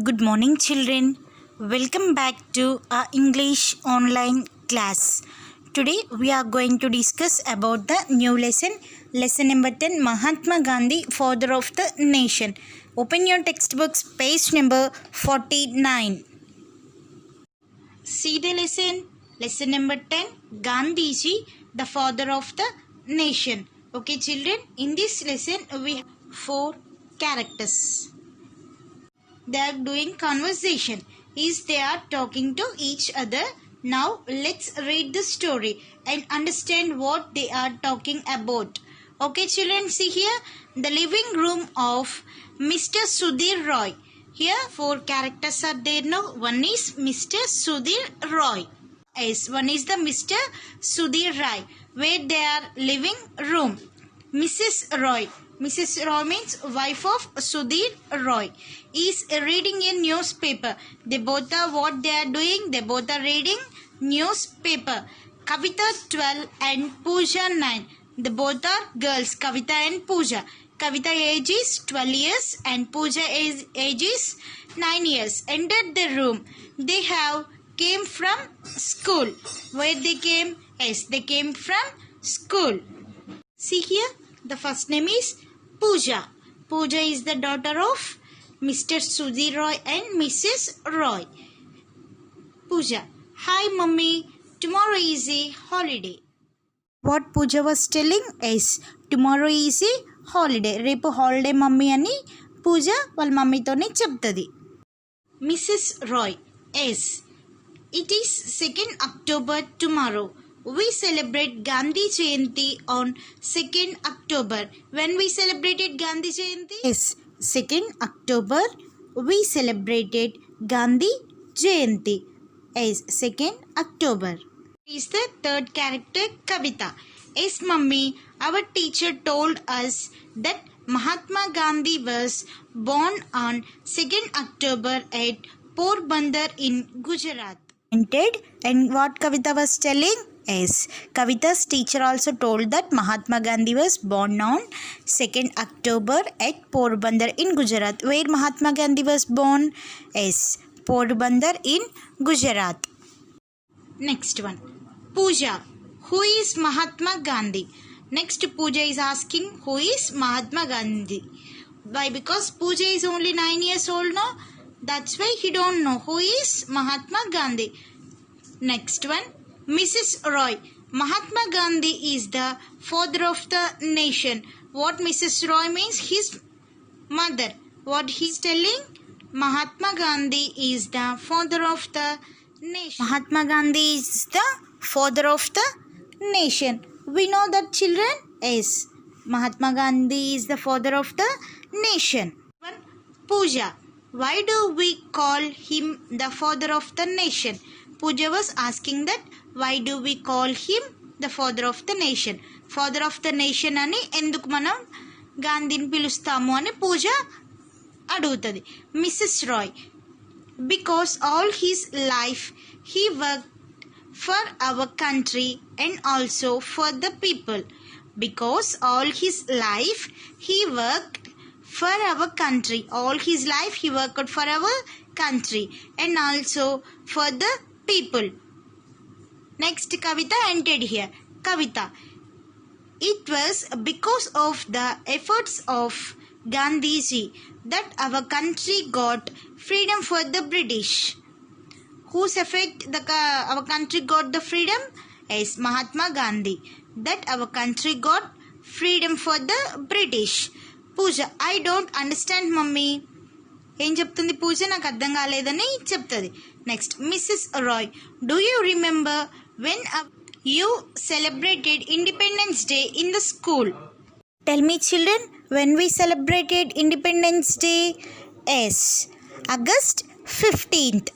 Good morning, children. Welcome back to our English online class. Today we are going to discuss about the new lesson number 10, Mahatma Gandhi, Father of the Nation. Open your textbooks, page number 49. See the lesson number 10, Gandhiji, the Father of the Nation. Okay, children, in this lesson we have 4 characters. They are doing conversation. They are talking to each other. Now let's read the story and understand what they are talking about. Okay, children, see here the living room of Mr. Sudhir Roy. Here 4 characters are there now. One is Mr. Sudhir Roy. Yes, one is the Mr. Sudhir Roy, where they are living room. Mrs. Roy. Mrs. Roy means wife of Sudhir Roy. Is reading a newspaper. They both are what they are doing. They both are reading newspaper. Kavita 12 and Pooja 9. They both are girls. Kavita and Pooja. Kavita age is 12 years and Pooja age is 9 years. Entered the room. They have came from school. Where they came? Yes, they came from school. See here, the first name is Pooja. Pooja is the daughter of Mr. Sudhir Roy and Mrs. Roy. Pooja, hi mummy, tomorrow is a holiday. What Pooja was telling is, tomorrow is a holiday. Repu holiday mummy ani Pooja wal mummy tone cheptadi. Mrs. Roy, yes, it is 2nd October tomorrow. We celebrate Gandhi Jayanti on 2nd October. When we celebrated Gandhi Jayanti? Yes, 2nd October we celebrated Gandhi Jayanti. Yes, 2nd October. Is the third character Kavita. Yes, mummy, our teacher told us that Mahatma Gandhi was born on 2nd October at Porbandar in Gujarat. And what Kavita was telling? Yes, Kavita's teacher also told that Mahatma Gandhi was born on 2nd October at Porbandar in Gujarat. Where Mahatma Gandhi was born? Yes, Porbandar in Gujarat. Next one, Pooja. Who is Mahatma Gandhi? Next, Pooja is asking who is Mahatma Gandhi. Why? Because Pooja is only 9 years old now. That's why he don't know who is Mahatma Gandhi. Next one, Mrs. Roy. Mahatma Gandhi is the father of the nation. What Mrs. Roy means? His mother. What he's telling? Mahatma Gandhi is the father of the nation. Mahatma Gandhi is the father of the nation. We know that, children? Yes. Mahatma Gandhi is the father of the nation. One, Pooja. Why do we call him the father of the nation? Pooja was asking that why do we call him the father of the nation? Father of the nation ani enduku manam Gandhini pilustamu ani Pooja adugutadi. Mrs. Roy, because all his life he worked for our country and also for the people. Because all his life he worked for our country. All his life he worked for our country and also for the people. Next, Kavita entered here. Kavita, it was because of the efforts of Gandhiji that our country got freedom for the British. Whose effect our country got the freedom? Yes, Mahatma Gandhi. That our country got freedom for the British. Pooja, I don't understand mummy. ఏం చెప్తుంది పూజ? నాకు అర్థం కాలేదని చెప్తుంది. Next, Mrs Roy, do you remember when you celebrated Independence Day in the school? Tell me, children, when we celebrated Independence Day? Yes, August 15th.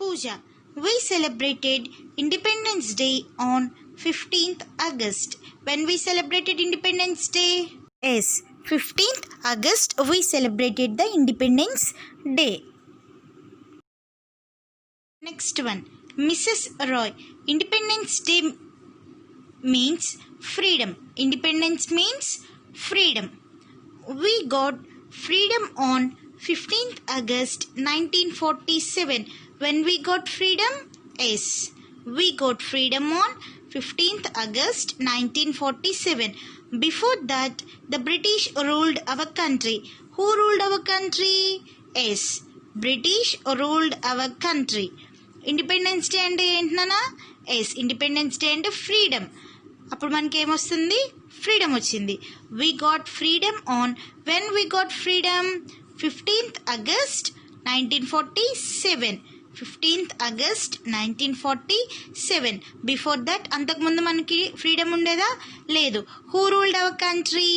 Pooja, we celebrated Independence Day on 15th August. When we celebrated Independence Day? Yes, 15th August we celebrated the Independence Day. Next one, Mrs. Roy. Independence Day means freedom. Independence means freedom. We got freedom on 15th August 1947. When we got freedom? Yes, we got freedom on 15th August 1947. Before that, the British ruled our country. Who ruled our country? Yes, British ruled our country. Independence day అంటే ఏంటన్నా? Yes, independence day అంటే freedom. అప్పుడు మనకి ఏమొస్తుంది? Freedom వచ్చింది. We got freedom on when we got freedom 15th August 1947. 15th August 1947. Before that, అంతకుముందు మనకి freedom ఉండేదా? లేదు. Who ruled our country?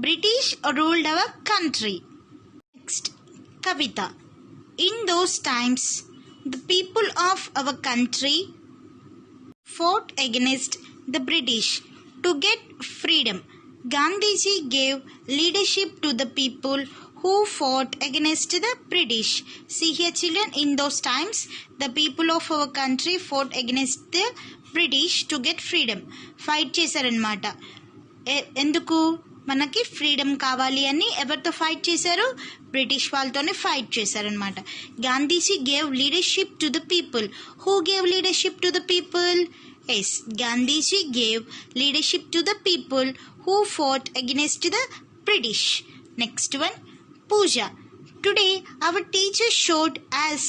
British ruled our country. Next Kavitha. In those times the people of our country fought against the British to get freedom. Gandhiji gave leadership to the people who fought against the British. See here children, in those times the people of our country fought against the British to get freedom. Fight చేశారన్నమాట. ఎందుకు? మనకి freedom కావాలి అని ఎవరితో fight చేశారు? British వాళ్ళతోనే fight చేశారనమాట. Gandhiji gave leadership to the people. Who gave leadership to the people? Yes, Gandhiji gave leadership to the people who fought against the British. Next one, Pooja. Today our teacher showed us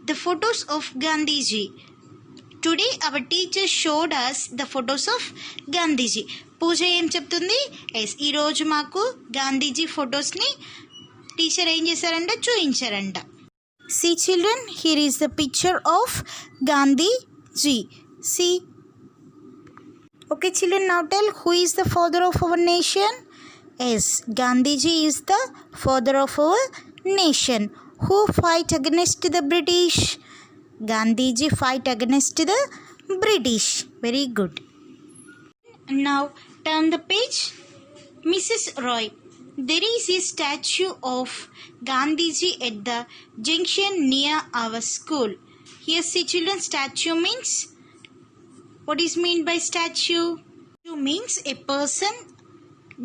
the photos of Gandhiji. Today our teacher showed us the photos of Gandhiji. పూజ ఏం చెప్తుంది? Yes, ఈరోజు మాకు గాంధీజీ ఫొటోస్ని teacher ఏం చేశారంట? చూపించారంట. See children, here is the picture of Gandhiji. See. Okay children, now tell who is the father of our nation? Yes, Gandhiji is the father of our nation. Who fight against the British? Gandhiji fight against the British. Very good. Now turn the page. Mrs. Roy. There is a statue of Gandhiji at the junction near our school. Here see children, statue means, what is meant by statue? Statue means a person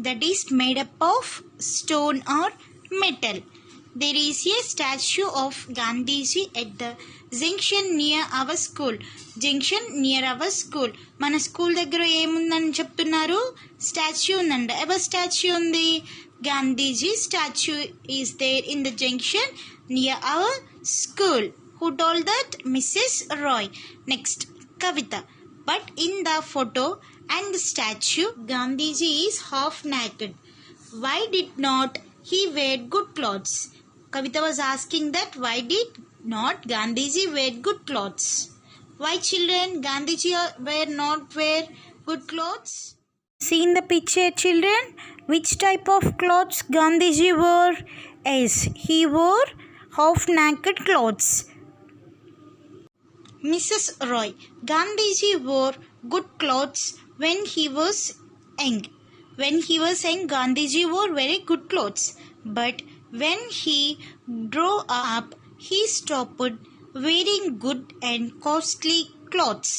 that is made up of stone or metal. There is a statue of Gandhiji at the junction near our school. Junction near our school. మన school దగ్గర ఏముందని చెప్తున్నారు? Statue ఉందంట. ఎవరి statue ఉంది? Gandhiji statue is there in the junction near our school. Who told that? Mrs Roy. Next Kavitha. But in the photo and the statue Gandhiji is half naked. Why did not he wear good clothes? Kavita was asking that why did not Gandhiji wear good clothes? Why children Gandhiji not wear good clothes? See in the picture children, which type of clothes Gandhiji wore? Yes, he wore half naked clothes. Mrs. Roy. Gandhiji wore good clothes when he was young. When he was young, Gandhiji wore very good clothes. But when he grew up, he stopped wearing good and costly clothes.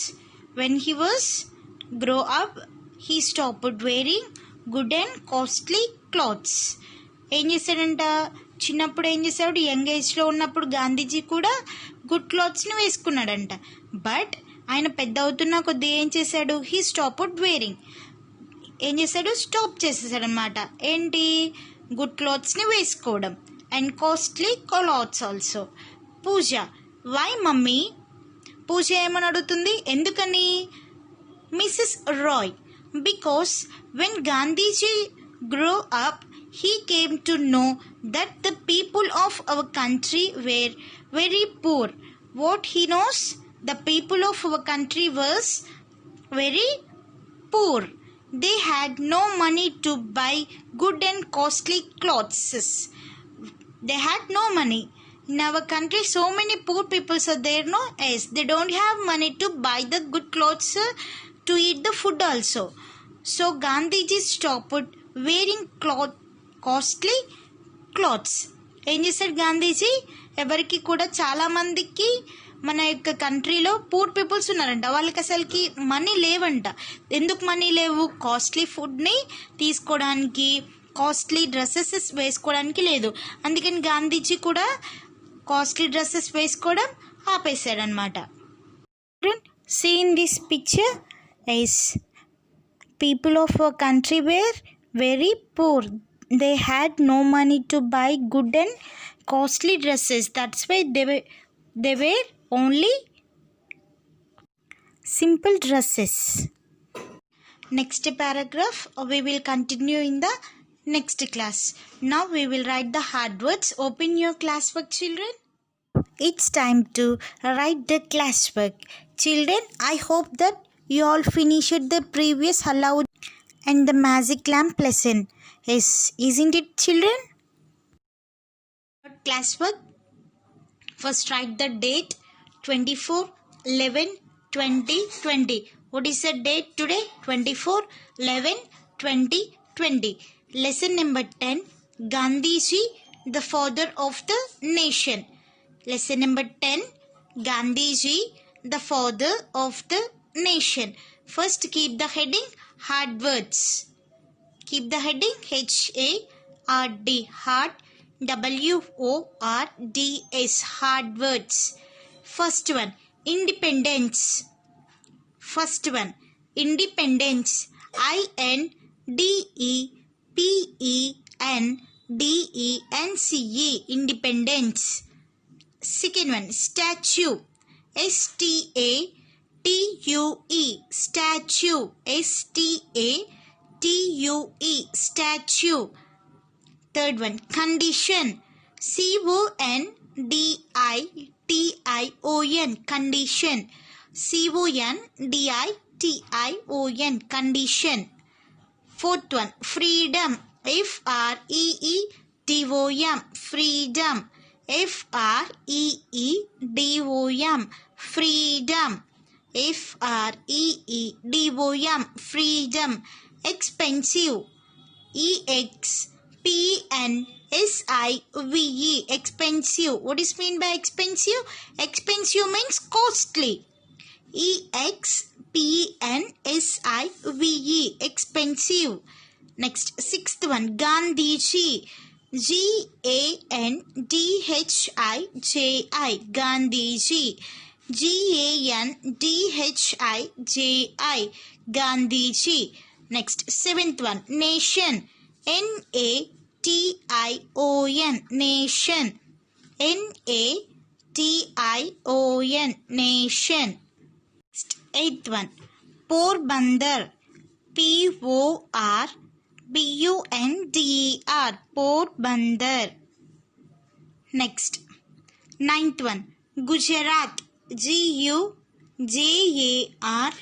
When he was grow up, he stopped wearing good and costly clothes. ఏం చేశాడంట? చిన్నప్పుడు ఏం చేశాడు? Young ఏజ్లో ఉన్నప్పుడు గాంధీజీ కూడా good క్లాత్స్ని వేసుకున్నాడంట. But ఆయన పెద్ద అవుతున్న కొద్దీ ఏం చేశాడు? He stopped wearing. ఏం చేశాడు? స్టాప్ చేసేసాడు అనమాట. ఏంటి? గుడ్ క్లాత్స్ని వేసుకోవడం. And costly clothes also. Pooja. Why mummy? Pooja ఏమని అడుగుతుంది? ఎందుకని? Mrs Roy. Because when Gandhiji grow up, he came to know that the people of our country were very poor. What he knows? The people of our country was very poor. They had no money to buy good and costly clothes. They had no money. In our country, so many poor people are there, no? Yes, they don't have money to buy the good clothes to eat the food also. So Gandhiji stopped wearing costly clothes. ఏం చేశాడు గాంధీజీ? ఎవరికి కూడా చాలామందికి మన యొక్క కంట్రీలో poor peoples ఉన్నారంట, వాళ్ళకి అసలుకి మనీ లేవంట. ఎందుకు మనీ లేవు? కాస్ట్లీ ఫుడ్ని తీసుకోవడానికి, కాస్ట్లీ డ్రెస్సెస్ వేసుకోవడానికి లేదు. అందుకని గాంధీజీ కూడా కాస్ట్లీ డ్రెస్సెస్ వేసుకోవడం ఆపేశాడనమాట. See in this picture is people of a country were very poor. They had no money to buy good and costly dresses. That's why they were only simple dresses. Next paragraph we will continue in the next class. Now we will write the hard words. Open your classwork, children. It's time to write the classwork. Children, I hope that you all finished the previous Aloud and the magic lamp lesson. Yes, isn't it, children? Classwork. First write the date 24/11/2020. What is the date today? 24/11/2020. Lesson number 10. Gandhiji, the father of the nation. Lesson number 10. Gandhiji, the father of the nation. First keep the heading hard words. Keep the heading HARD, hard, WORDS, hard words. First one, independence. First one, independence, INDEPENDENCE, independence. Second one, statue. STATUE, statue. STATUE, statue. Third one, condition. CONDITION, condition. CONDITION, condition. Fourth one, freedom. FREEDOM, freedom. FREEDOM, freedom. FREEDOM, freedom. Expensive. EXPENSIVE, expensive. What is mean by expensive? Expensive means costly. EXPENSIVE, expensive. Next, sixth one, Gandhiji. GANDHIJI, Gandhiji. GANDHIJI, Gandhiji. Next, seventh one, nation. NATION, nation. NATION, nation. Next, eighth one, Porbandar. PORBUNDER, Porbandar. Next, ninth one, Gujarat. GUJARAT,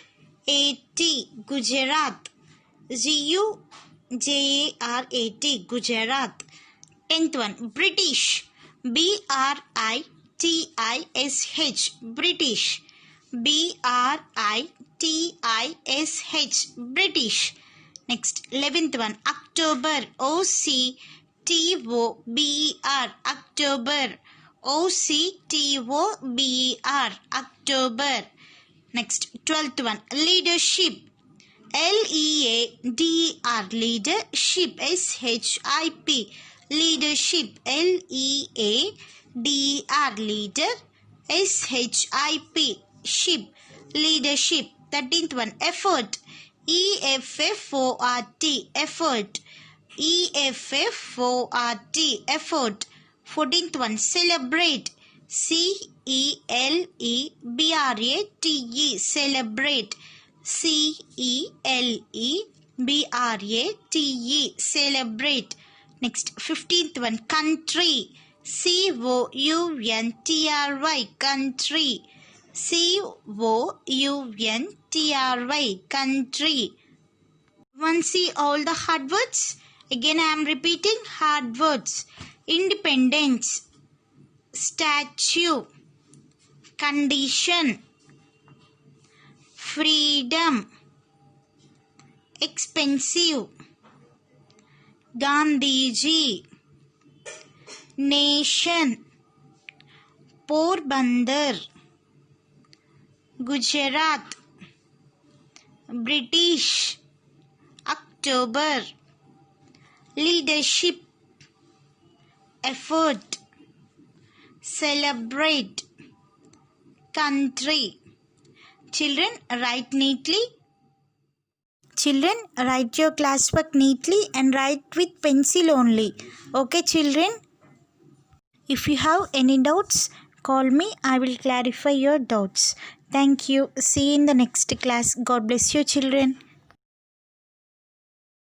Gujarat. GUJARAT, Gujarat. Tenth one, British. BRITISH, British. BRITISH, British. Next, 11th one, October. OCTOBER, October. OCTOBER, October. Next, 12th one, leadership. LEADER, leadership. SHIP, leadership. LEADER, leader. SHIP, ship, leadership. 13th one, effort. EFFORT, effort. EFFORT, effort. 14th one, celebrate. CELEBRATE, celebrate. CELEBRATE, celebrate. Next, 15th one, country. COUNTRY, country. COUNTRY, country. Once see all the hard words. Again I am repeating hard words. Independence, statue, condition, freedom, expensive, Gandhiji, nation, Porbandar, Gujarat, British, October, leadership, effort, celebrate, country. Children, write neatly. Children, write your classwork neatly and write with pencil only. Okay, children? If you have any doubts, call me. I will clarify your doubts. Thank you. See you in the next class. God bless you, children.